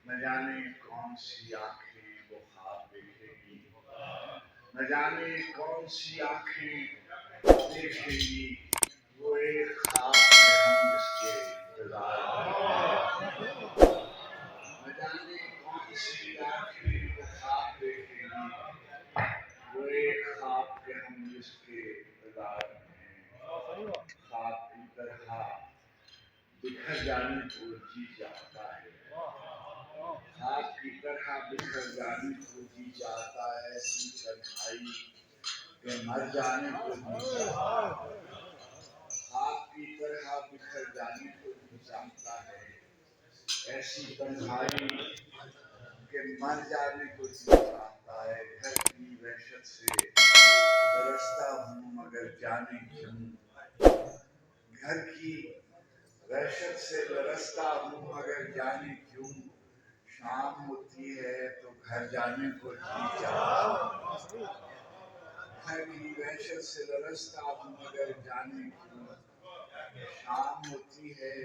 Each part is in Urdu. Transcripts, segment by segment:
نہ جانے کون سی آنکھیں وہ خواب دیکھے گی، نہ جانے کون سی آنکھیں دیکھے گی وہ ایک خواب میں ہم جس کے انتظار میں ہیں۔ نہ جانے کون سی آنکھیں وہ خواب دیکھے گی وہ ایک خواب کے ہم جس کے انتظار میں ہیں۔ خواب کی طرح بکھر جانے کو جی چاہتا ہے، خواب کی طرح بکھر جانے کو جی چاہتا ہے، ایسی تنہائی کہ مر جانے کو جی چاہتا ہے۔ خواب کی طرح بکھر جانے کو جی چاہتا ہے، ایسی تنہائی کہ مر جانے کو جی چاہتا ہے۔ گھر کی وحشت سے درستہ ہوں مگر جانے کیوں، گھر کی وحشت سے درستہ ہوں مگر جانے کیوں، شام ہوتی ہے تو گھر جانے کو جی چاہتا ہے۔ گھر کی وحشت سے درستہ ہوں مگر جانے کیوں، شام ہوتی ہے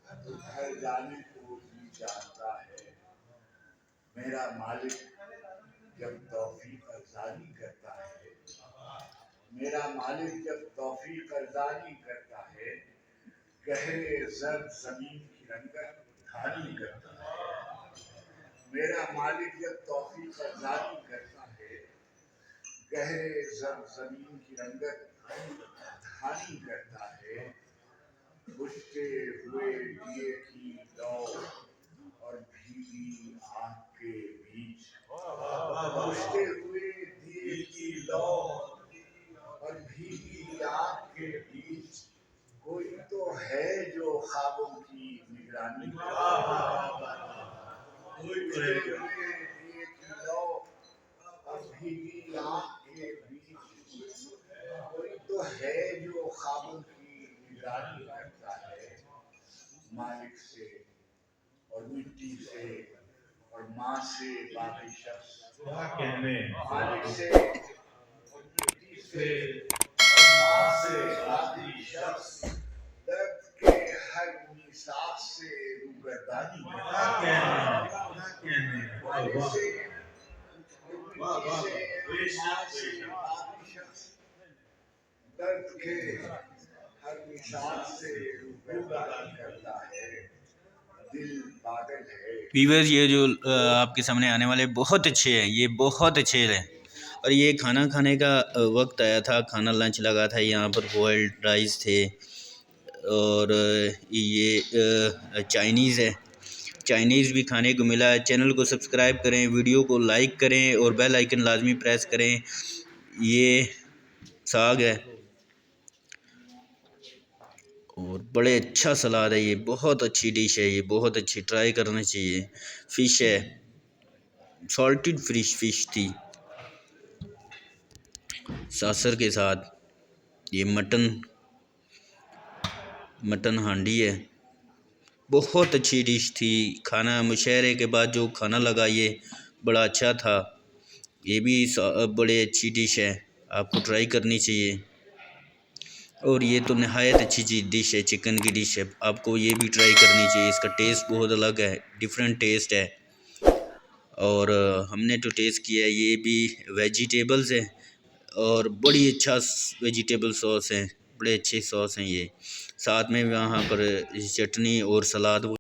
تو گھر جانے کو جی چاہتا ہے۔ میرا مالک جب توفیق ارزانی کرتا ہے، میرا مالک جب توفیق ارزانی کرتا ہے، گہرے زرد زمین کی رنگت دھانی کرتا ہے۔ میرا مالک جب توفیق ارزانی کرتا ہے، گہرے زرد زمین کی رنگت دھانی کرتا ہے۔ بجھتے ہوئے دیے کی لو اور بھیگی آنکھ کے بیچ، بجھتے ہوئے دیے کی لو اور بھیگی آنکھ کے بیچ، کوئی تو ہے جو خوابوں کی نگرانی کرتا ہے۔ بجھتے ہوئے دیے کی لو اور بھیگی آنکھ کے بیچ، کوئی تو ہے جو خوابوں کی نگرانی کرتا ہے۔ مالک سے اور مٹی سے اور ماں سے باقی شخص، مالک سے اور مٹی سے اور ماں سے باقی شخص، درد کے ہر میثاق سے روگردانی کرتا ہے۔ مالک سے اور مٹی سے اور ماں سے باقی شخص، درد کے ہر میثاق سے روگردانی کرتا ہے۔ دل پاگل ہے۔ ویورز یہ جو آپ کے سامنے آنے والے بہت اچھے ہیں، یہ بہت اچھے ہیں، اور یہ کھانا کھانے کا وقت آیا تھا، کھانا لنچ لگا تھا، یہاں پر بوائلڈ رائس تھے، اور یہ چائنیز ہے، چائنیز بھی کھانے کو ملا ہے۔ چینل کو سبسکرائب کریں، ویڈیو کو لائک کریں اور بیل آئیکن لازمی پریس کریں۔ یہ ساگ ہے اور بڑے اچھا سلاد ہے، یہ بہت اچھی ڈش ہے، یہ بہت اچھی، ٹرائی کرنا چاہیے۔ فش ہے، سالٹڈ فش تھی ساسر کے ساتھ۔ یہ مٹن ہانڈی ہے، بہت اچھی ڈش تھی۔ کھانا مشاعرے کے بعد جو کھانا لگا یہ بڑا اچھا تھا، یہ بھی بڑے اچھی ڈش ہے، آپ کو ٹرائی کرنی چاہیے۔ اور یہ تو نہایت اچھی ڈش ہے، چکن کی ڈش ہے، آپ کو یہ بھی ٹرائی کرنی چاہیے، اس کا ٹیسٹ بہت الگ ہے، ڈیفرنٹ ٹیسٹ ہے۔ اور ہم نے تو ٹیسٹ کیا ہے، یہ بھی ویجیٹیبلز ہے اور بڑی اچھا ویجیٹیبل سوس ہے، بڑے اچھے سوس ہیں یہ، ساتھ میں وہاں پر چٹنی اور سلاد